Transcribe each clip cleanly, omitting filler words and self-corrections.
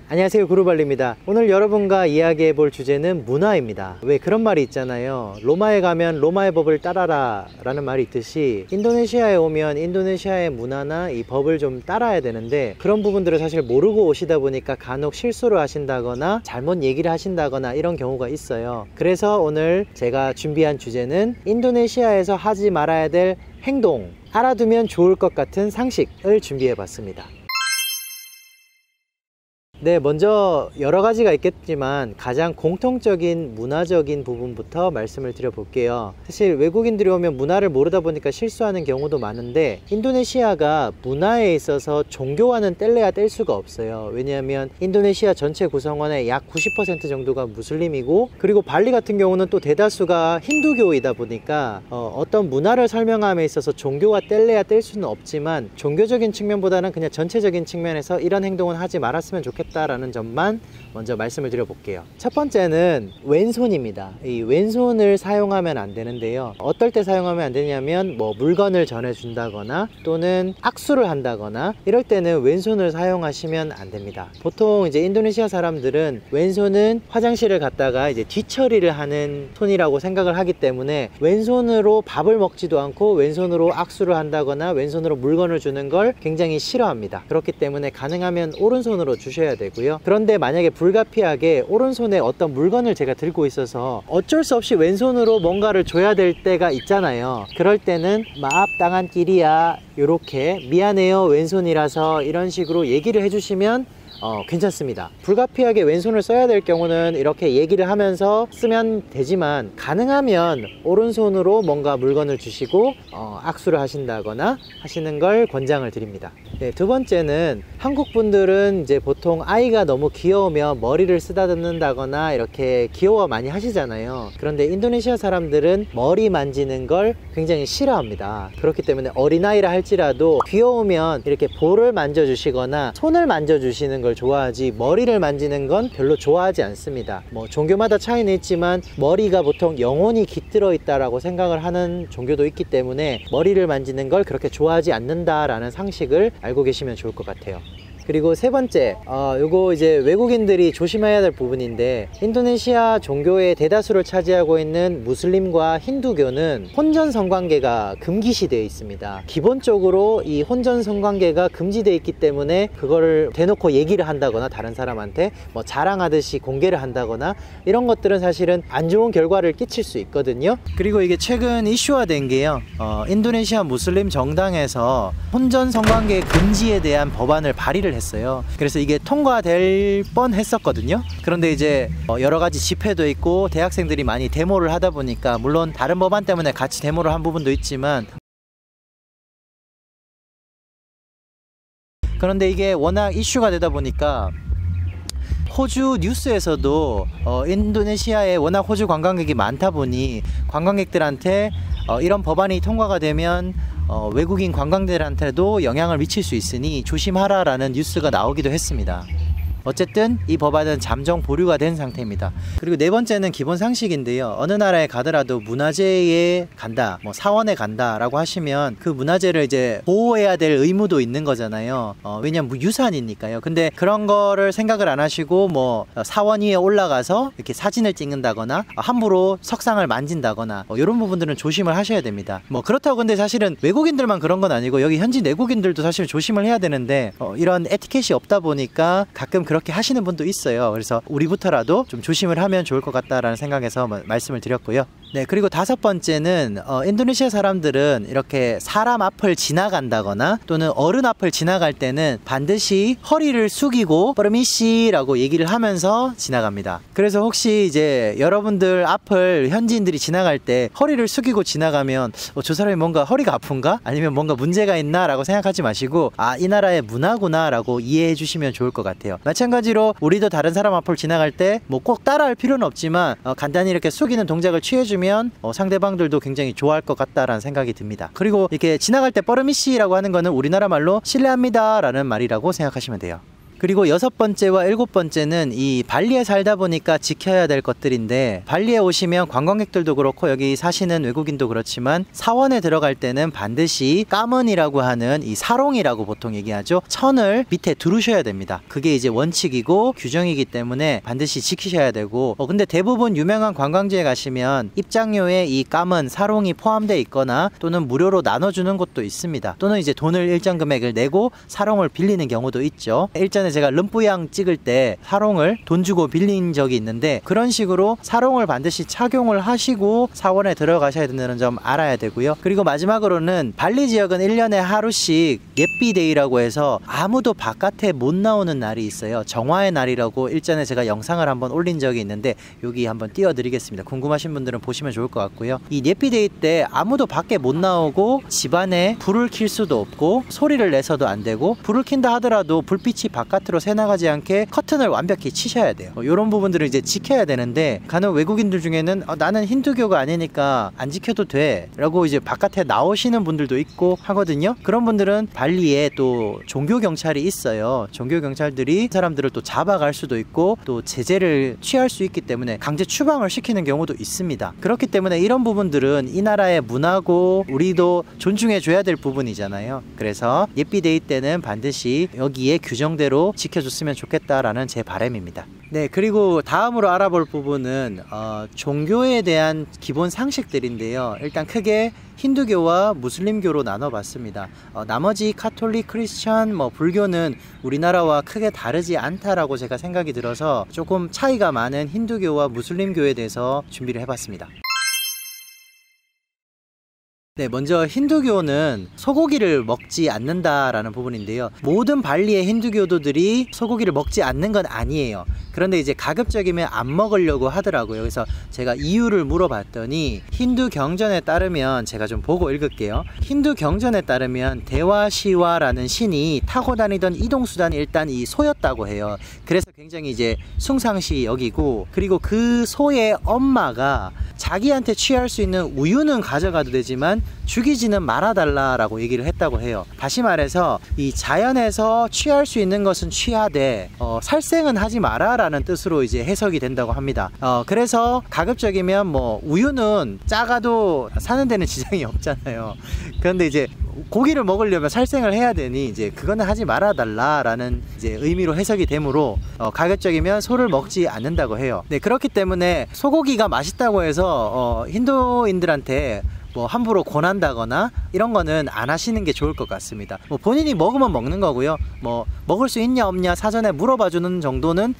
안녕하세요, 구루발리입니다. 오늘 여러분과 이야기해 볼 주제는 문화입니다. 왜 그런 말이 있잖아요. 로마에 가면 로마의 법을 따라라 라는 말이 있듯이 인도네시아에 오면 인도네시아의 문화나 이 법을 좀 따라야 되는데 그런 부분들을 사실 모르고 오시다 보니까 간혹 실수를 하신다거나 잘못 얘기를 하신다거나 이런 경우가 있어요. 그래서 오늘 제가 준비한 주제는 인도네시아에서 하지 말아야 될 행동, 알아두면 좋을 것 같은 상식을 준비해 봤습니다. 네, 먼저 여러 가지가 있겠지만 가장 공통적인 문화적인 부분부터 말씀을 드려볼게요. 사실 외국인들이 오면 문화를 모르다 보니까 실수하는 경우도 많은데 인도네시아가 문화에 있어서 종교와는 뗄래야 뗄 수가 없어요. 왜냐하면 인도네시아 전체 구성원의 약 90% 정도가 무슬림이고, 그리고 발리 같은 경우는 또 대다수가 힌두교이다 보니까 어떤 문화를 설명함에 있어서 종교와 뗄래야 뗄 수는 없지만 종교적인 측면보다는 그냥 전체적인 측면에서 이런 행동은 하지 말았으면 좋겠다 라는 점만 먼저 말씀을 드려볼게요. 첫 번째는 왼손입니다. 이 왼손을 사용하면 안 되는데요. 어떨 때 사용하면 안 되냐면 물건을 전해준다거나 또는 악수를 한다거나 이럴 때는 왼손을 사용하시면 안 됩니다. 보통 이제 인도네시아 사람들은 왼손은 화장실을 갔다가 이제 뒤처리를 하는 손이라고 생각을 하기 때문에 왼손으로 밥을 먹지도 않고 왼손으로 악수를 한다거나 왼손으로 물건을 주는 걸 굉장히 싫어합니다. 그렇기 때문에 가능하면 오른손으로 주셔야 되고요. 그런데 만약에 불가피하게 오른손에 어떤 물건을 제가 들고 있어서 어쩔 수 없이 왼손으로 뭔가를 줘야 될 때가 있잖아요. 그럴 때는 마압당한 길이야, 요렇게 미안해요 왼손이라서 이런 식으로 얘기를 해주시면 괜찮습니다. 불가피하게 왼손을 써야 될 경우는 이렇게 얘기를 하면서 쓰면 되지만 가능하면 오른손으로 뭔가 물건을 주시고 악수를 하신다거나 하시는 걸 권장을 드립니다. 네, 두 번째는 한국 분들은 이제 보통 아이가 너무 귀여우면 머리를 쓰다듬는다거나 이렇게 귀여워 많이 하시잖아요. 그런데 인도네시아 사람들은 머리 만지는 걸 굉장히 싫어합니다. 그렇기 때문에 어린아이라 할지라도 귀여우면 이렇게 볼을 만져주시거나 손을 만져주시는 걸 좋아하지 머리를 만지는 건 별로 좋아하지 않습니다. 종교마다 차이는 있지만 머리가 보통 영혼이 깃들어 있다라고 생각을 하는 종교도 있기 때문에 머리를 만지는 걸 그렇게 좋아하지 않는다라는 상식을 알고 계시면 좋을 것 같아요. 그리고 세 번째, 요거 이제 외국인들이 조심해야 될 부분인데 인도네시아 종교의 대다수를 차지하고 있는 무슬림과 힌두교는 혼전 성관계가 금기시되어 있습니다. 기본적으로 이 혼전 성관계가 금지되어 있기 때문에 그거를 대놓고 얘기를 한다거나 다른 사람한테 자랑하듯이 공개를 한다거나 이런 것들은 사실은 안 좋은 결과를 끼칠 수 있거든요. 그리고 이게 최근 이슈화된 게요, 인도네시아 무슬림 정당에서 혼전 성관계 금지에 대한 법안을 발의를 했어요. 그래서 이게 통과될 뻔 했었거든요. 그런데 이제 여러 가지 집회도 있고 대학생들이 많이 데모를 하다 보니까, 물론 다른 법안 때문에 같이 데모를 한 부분도 있지만, 그런데 이게 워낙 이슈가 되다 보니까 호주 뉴스에서도 인도네시아에 워낙 호주 관광객이 많다 보니 관광객들한테 이런 법안이 통과가 되면 외국인 관광객들한테도 영향을 미칠 수 있으니 조심하라 라는 뉴스가 나오기도 했습니다. 어쨌든 이 법안은 잠정 보류가 된 상태입니다. 그리고 네 번째는 기본 상식인데요. 어느 나라에 가더라도 문화재에 간다, 사원에 간다 라고 하시면 그 문화재를 이제 보호해야 될 의무도 있는 거잖아요. 왜냐면 유산이니까요. 근데 그런 거를 생각을 안 하시고 사원 위에 올라가서 이렇게 사진을 찍는다거나 함부로 석상을 만진다거나 이런 부분들은 조심을 하셔야 됩니다. 그렇다고 근데 사실은 외국인들만 그런 건 아니고 여기 현지 내국인들도 사실 조심을 해야 되는데 이런 에티켓이 없다 보니까 가끔 그렇게 하시는 분도 있어요. 그래서 우리부터라도 좀 조심을 하면 좋을 것 같다라는 생각에서 말씀을 드렸고요. 네, 그리고 다섯 번째는 인도네시아 사람들은 이렇게 사람 앞을 지나간다거나 또는 어른 앞을 지나갈 때는 반드시 허리를 숙이고 퍼미시라고 얘기를 하면서 지나갑니다. 그래서 혹시 이제 여러분들 앞을 현지인들이 지나갈 때 허리를 숙이고 지나가면 저 사람이 뭔가 허리가 아픈가? 아니면 뭔가 문제가 있나? 라고 생각하지 마시고 이 나라의 문화구나 라고 이해해 주시면 좋을 것 같아요. 마찬가지로 우리도 다른 사람 앞을 지나갈 때 꼭 따라할 필요는 없지만 간단히 이렇게 숙이는 동작을 취해주면 상대방들도 굉장히 좋아할 것 같다라는 생각이 듭니다. 그리고 이렇게 지나갈 때 뻐르미씨라고 하는 거는 우리나라 말로 실례합니다 라는 말이라고 생각하시면 돼요. 그리고 6번째와 7번째는 이 발리에 살다 보니까 지켜야 될 것들인데, 발리에 오시면 관광객들도 그렇고 여기 사시는 외국인도 그렇지만 사원에 들어갈 때는 반드시 까먼이라고 하는 이 사롱이라고 보통 얘기하죠. 천을 밑에 두르셔야 됩니다. 그게 이제 원칙이고 규정이기 때문에 반드시 지키셔야 되고, 근데 대부분 유명한 관광지에 가시면 입장료에 이 까먼 사롱이 포함되어 있거나 또는 무료로 나눠주는 곳도 있습니다. 또는 이제 돈을 일정 금액을 내고 사롱을 빌리는 경우도 있죠. 일전에 제가 름뿌양 찍을 때 사롱을 돈 주고 빌린 적이 있는데, 그런 식으로 사롱을 반드시 착용을 하시고 사원에 들어가셔야 된다는 점 알아야 되고요. 그리고 마지막으로는 발리 지역은 1년에 하루씩 예삐데이라고 해서 아무도 바깥에 못 나오는 날이 있어요. 정화의 날이라고 일전에 제가 영상을 한번 올린 적이 있는데 여기 한번 띄워드리겠습니다. 궁금하신 분들은 보시면 좋을 것 같고요. 이 예삐데이 때 아무도 밖에 못 나오고 집안에 불을 켤 수도 없고 소리를 내서도 안 되고, 불을 킨다 하더라도 불빛이 바깥으로 새나가지 않게 커튼을 완벽히 치셔야 돼요. 이런 부분들을 이제 지켜야 되는데, 간혹 외국인들 중에는 나는 힌두교가 아니니까 안 지켜도 돼 라고 이제 바깥에 나오시는 분들도 있고 하거든요. 그런 분들은 발리에 또 종교 경찰이 있어요. 종교 경찰들이 사람들을 또 잡아갈 수도 있고 또 제재를 취할 수 있기 때문에 강제 추방을 시키는 경우도 있습니다. 그렇기 때문에 이런 부분들은 이 나라의 문화고 우리도 존중해 줘야 될 부분이잖아요. 그래서 예삐데이 때는 반드시 여기에 규정대로 지켜줬으면 좋겠다라는 제 바람입니다. 네, 그리고 다음으로 알아볼 부분은 종교에 대한 기본 상식들인데요. 일단 크게 힌두교와 무슬림교로 나눠봤습니다. 나머지 카톨릭, 크리스천, 불교는 우리나라와 크게 다르지 않다라고 제가 생각이 들어서 조금 차이가 많은 힌두교와 무슬림교에 대해서 준비를 해봤습니다. 네, 먼저 힌두교는 소고기를 먹지 않는다라는 부분인데요. 모든 발리의 힌두교도들이 소고기를 먹지 않는 건 아니에요. 그런데 이제 가급적이면 안 먹으려고 하더라고요. 그래서 제가 이유를 물어봤더니 힌두 경전에 따르면, 제가 좀 보고 읽을게요. 힌두 경전에 따르면 대화시와라는 신이 타고 다니던 이동수단이 일단 이 소였다고 해요. 그래서 굉장히 이제 숭상시 여기고, 그리고 그 소의 엄마가 자기한테 취할 수 있는 우유는 가져가도 되지만 죽이지는 말아달라라고 얘기를 했다고 해요. 다시 말해서 이 자연에서 취할 수 있는 것은 취하되 살생은 하지 마라 라는 뜻으로 이제 해석이 된다고 합니다. 그래서 가급적이면 우유는 작아도 사는 데는 지장이 없잖아요. 그런데 이제 고기를 먹으려면 살생을 해야 되니 이제 그거는 하지 말아달라라는 이제 의미로 해석이 되므로 가급적이면 소를 먹지 않는다고 해요. 네, 그렇기 때문에 소고기가 맛있다고 해서 힌두인들한테 함부로 권한다거나 이런 거는 안 하시는 게 좋을 것 같습니다. 본인이 먹으면 먹는 거고요. 먹을 수 있냐 없냐 사전에 물어봐 주는 정도는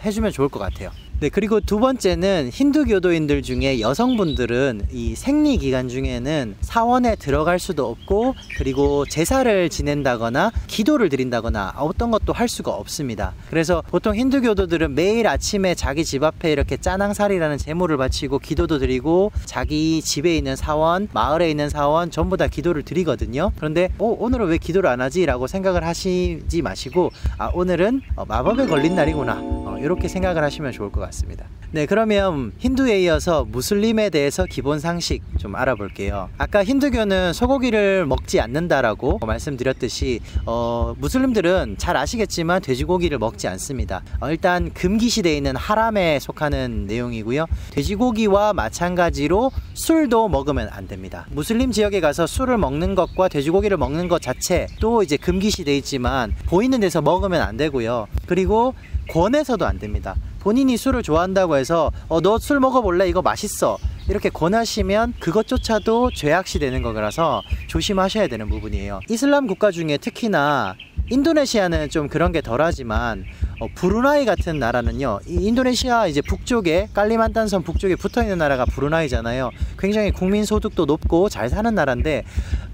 해주면 좋을 것 같아요. 네, 그리고 두 번째는 힌두교도인들 중에 여성분들은 이 생리 기간 중에는 사원에 들어갈 수도 없고, 그리고 제사를 지낸다거나 기도를 드린다거나 어떤 것도 할 수가 없습니다. 그래서 보통 힌두교도들은 매일 아침에 자기 집 앞에 이렇게 짜낭살이라는 제물을 바치고 기도도 드리고, 자기 집에 있는 사원, 마을에 있는 사원 전부 다 기도를 드리거든요. 그런데 오늘은 왜 기도를 안 하지? 라고 생각을 하시지 마시고, 오늘은 마법에 걸린 날이구나, 이렇게 생각을 하시면 좋을 것 같습니다. 네, 그러면 힌두에 이어서 무슬림에 대해서 기본 상식 좀 알아볼게요. 아까 힌두교는 소고기를 먹지 않는다라고 말씀드렸듯이 무슬림들은 잘 아시겠지만 돼지고기를 먹지 않습니다. 일단 금기시되어 있는 하람에 속하는 내용이고요. 돼지고기와 마찬가지로 술도 먹으면 안 됩니다. 무슬림 지역에 가서 술을 먹는 것과 돼지고기를 먹는 것 자체도 이제 금기시되어 있지만 보이는 데서 먹으면 안 되고요. 그리고 권해서도 안 됩니다. 본인이 술을 좋아한다고 해서 너 술 먹어볼래? 이거 맛있어, 이렇게 권하시면 그것조차도 죄악시 되는 거라서 조심하셔야 되는 부분이에요. 이슬람 국가 중에 특히나 인도네시아는 좀 그런 게 덜하지만 브루나이 같은 나라는요, 이 인도네시아 이제 북쪽에 깔리만탄섬 북쪽에 붙어있는 나라가 브루나이잖아요. 굉장히 국민소득도 높고 잘 사는 나라인데,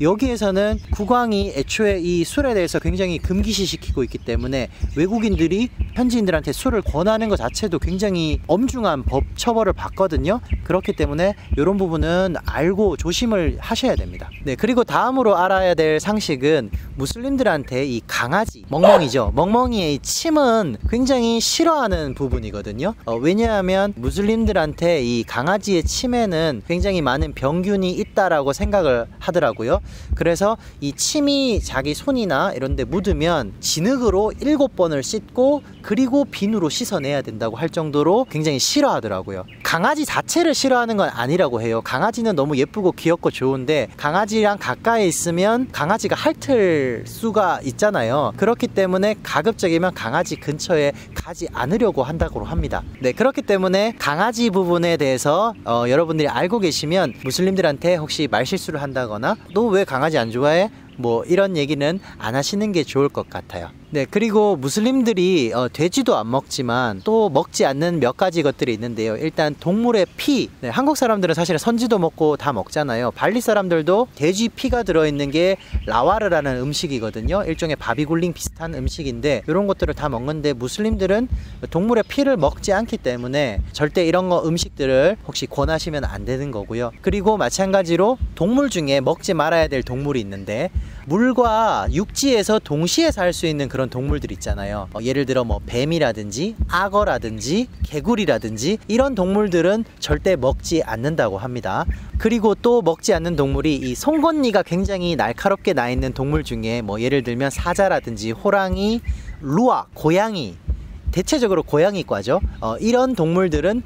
여기에서는 국왕이 애초에 이 술에 대해서 굉장히 금기시시키고 있기 때문에 외국인들이 현지인들한테 술을 권하는 것 자체도 굉장히 엄중한 법 처벌을 받거든요. 그렇기 때문에 이런 부분은 알고 조심을 하셔야 됩니다. 네, 그리고 다음으로 알아야 될 상식은 무슬림들한테 이 강아지, 멍멍이죠. 멍멍이의 침은 무슬림들은 굉장히 싫어하는 부분이거든요. 왜냐하면 무슬림들한테 이 강아지의 침에는 굉장히 많은 병균이 있다라고 생각을 하더라고요. 그래서 이 침이 자기 손이나 이런 데 묻으면 진흙으로 7번을 씻고 그리고 비누로 씻어내야 된다고 할 정도로 굉장히 싫어하더라고요. 강아지 자체를 싫어하는 건 아니라고 해요. 강아지는 너무 예쁘고 귀엽고 좋은데 강아지랑 가까이 있으면 강아지가 핥을 수가 있잖아요. 그렇기 때문에 가급적이면 강아지 근처에 가지 않으려고 한다고 합니다. 네, 그렇기 때문에 강아지 부분에 대해서 여러분들이 알고 계시면 무슬림들한테 혹시 말실수를 한다거나 너 왜 강아지 안 좋아해? 뭐 이런 얘기는 안 하시는 게 좋을 것 같아요. 네, 그리고 무슬림들이 돼지도 안 먹지만 또 먹지 않는 몇 가지 것들이 있는데요. 일단 동물의 피. 네, 한국 사람들은 사실 선지도 먹고 다 먹잖아요. 발리 사람들도 돼지 피가 들어있는 게 라와르라는 음식이거든요. 일종의 바비굴링 비슷한 음식인데 이런 것들을 다 먹는데 무슬림들은 동물의 피를 먹지 않기 때문에 절대 이런 거 음식들을 혹시 권하시면 안 되는 거고요. 그리고 마찬가지로 동물 중에 먹지 말아야 될 동물이 있는데 물과 육지에서 동시에 살 수 있는 그런 동물들 있잖아요. 예를 들어 뭐 뱀이라든지 악어라든지 개구리라든지 이런 동물들은 절대 먹지 않는다고 합니다. 그리고 또 먹지 않는 동물이 이 송곳니가 굉장히 날카롭게 나 있는 동물 중에 뭐 예를 들면 사자라든지 호랑이, 루아, 고양이, 대체적으로 고양이과죠. 이런 동물들은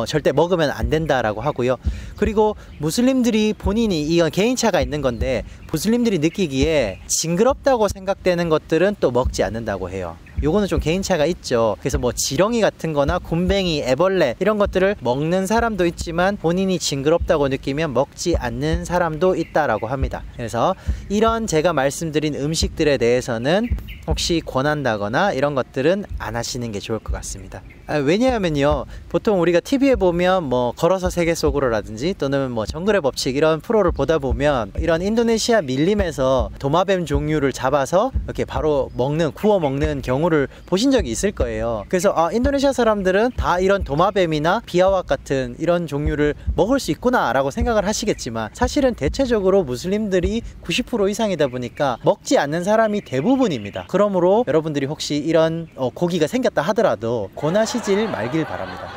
절대 먹으면 안 된다라고 하고요. 그리고 무슬림들이 본인이 이건 개인차가 있는 건데 무슬림들이 느끼기에 징그럽다고 생각되는 것들은 또 먹지 않는다고 해요. 요거는 좀 개인차가 있죠. 그래서 뭐 지렁이 같은 거나 곰뱅이, 애벌레 이런 것들을 먹는 사람도 있지만 본인이 징그럽다고 느끼면 먹지 않는 사람도 있다라고 합니다. 그래서 이런 제가 말씀드린 음식들에 대해서는 혹시 권한다거나 이런 것들은 안 하시는 게 좋을 것 같습니다. 왜냐하면요, 보통 우리가 TV에 보면 뭐 걸어서 세계 속으로 라든지 또는 뭐 정글의 법칙 이런 프로를 보다 보면 이런 인도네시아 밀림에서 도마뱀 종류를 잡아서 이렇게 바로 구워 먹는 경우를 보신 적이 있을 거예요. 그래서 인도네시아 사람들은 다 이런 도마뱀이나 비아왁 같은 이런 종류를 먹을 수 있구나 라고 생각을 하시겠지만 사실은 대체적으로 무슬림들이 90% 이상이다 보니까 먹지 않는 사람이 대부분입니다. 그러므로 여러분들이 혹시 이런 고기가 생겼다 하더라도 권하시질 말길 바랍니다.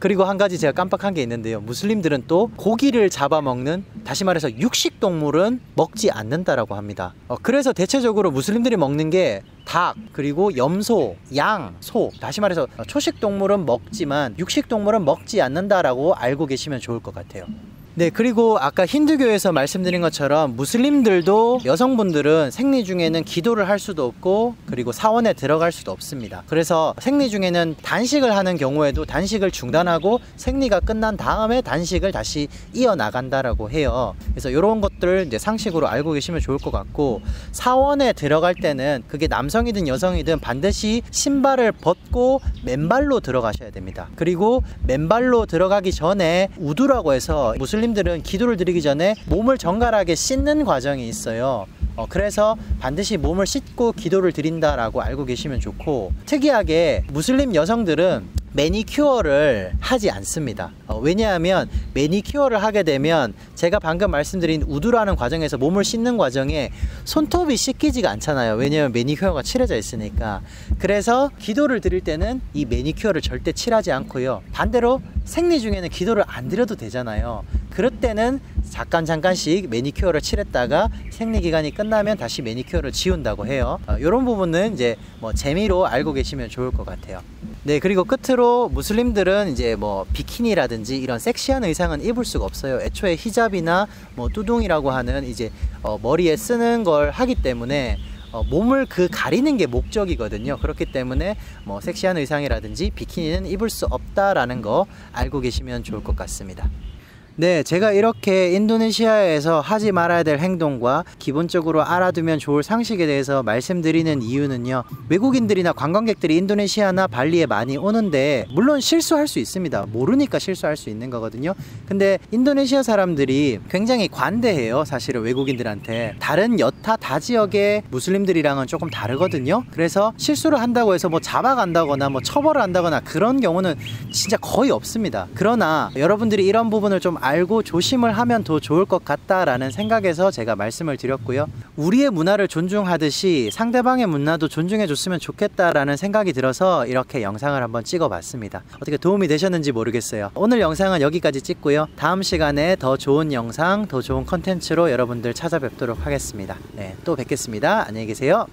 그리고 한 가지 제가 깜빡한 게 있는데요. 무슬림들은 또 고기를 잡아먹는, 다시 말해서 육식동물은 먹지 않는다라고 합니다. 그래서 대체적으로 무슬림들이 먹는 게 닭, 그리고 염소, 양, 소, 다시 말해서 초식동물은 먹지만 육식동물은 먹지 않는다라고 알고 계시면 좋을 것 같아요. 네, 그리고 아까 힌두교에서 말씀드린 것처럼 무슬림들도 여성분들은 생리 중에는 기도를 할 수도 없고 그리고 사원에 들어갈 수도 없습니다. 그래서 생리 중에는 단식을 하는 경우에도 단식을 중단하고 생리가 끝난 다음에 단식을 다시 이어나간다라고 해요. 그래서 이런 것들을 이제 상식으로 알고 계시면 좋을 것 같고, 사원에 들어갈 때는 그게 남성이든 여성이든 반드시 신발을 벗고 맨발로 들어가셔야 됩니다. 그리고 맨발로 들어가기 전에 우두라고 해서 무슬림들은 기도를 드리기 전에 몸을 정갈하게 씻는 과정이 있어요. 그래서 반드시 몸을 씻고 기도를 드린다라고 알고 계시면 좋고, 특이하게 무슬림 여성들은 매니큐어를 하지 않습니다. 왜냐하면 매니큐어를 하게 되면 제가 방금 말씀드린 우두라는 과정에서 몸을 씻는 과정에 손톱이 씻기지가 않잖아요. 왜냐하면 매니큐어가 칠해져 있으니까. 그래서 기도를 드릴 때는 이 매니큐어를 절대 칠하지 않고요. 반대로 생리 중에는 기도를 안 드려도 되잖아요. 그럴 때는 잠깐씩 매니큐어를 칠했다가 생리 기간이 끝나면 다시 매니큐어를 지운다고 해요. 이런 부분은 이제 뭐 재미로 알고 계시면 좋을 것 같아요. 네, 그리고 끝으로 무슬림들은 이제 뭐 비키니라든지 이런 섹시한 의상은 입을 수가 없어요. 애초에 히잡이나 뭐 뚜둥이라고 하는 이제 머리에 쓰는 걸 하기 때문에 몸을 가리는 게 목적이거든요. 그렇기 때문에 뭐 섹시한 의상이라든지 비키니는 입을 수 없다라는 거 알고 계시면 좋을 것 같습니다. 네, 제가 이렇게 인도네시아에서 하지 말아야 될 행동과 기본적으로 알아두면 좋을 상식에 대해서 말씀드리는 이유는요, 외국인들이나 관광객들이 인도네시아나 발리에 많이 오는데 물론 실수할 수 있습니다. 모르니까 실수할 수 있는 거거든요. 근데 인도네시아 사람들이 굉장히 관대해요. 사실은 외국인들한테. 다른 여타 다 지역의 무슬림들이랑은 조금 다르거든요. 그래서 실수를 한다고 해서 뭐 잡아간다거나 뭐 처벌을 한다거나 그런 경우는 진짜 거의 없습니다. 그러나 여러분들이 이런 부분을 좀 알고 조심을 하면 더 좋을 것 같다라는 생각에서 제가 말씀을 드렸고요. 우리의 문화를 존중하듯이 상대방의 문화도 존중해 줬으면 좋겠다라는 생각이 들어서 이렇게 영상을 한번 찍어봤습니다. 어떻게 도움이 되셨는지 모르겠어요. 오늘 영상은 여기까지 찍고요. 다음 시간에 더 좋은 영상, 더 좋은 컨텐츠로 여러분들 찾아뵙도록 하겠습니다. 네, 또 뵙겠습니다. 안녕히 계세요.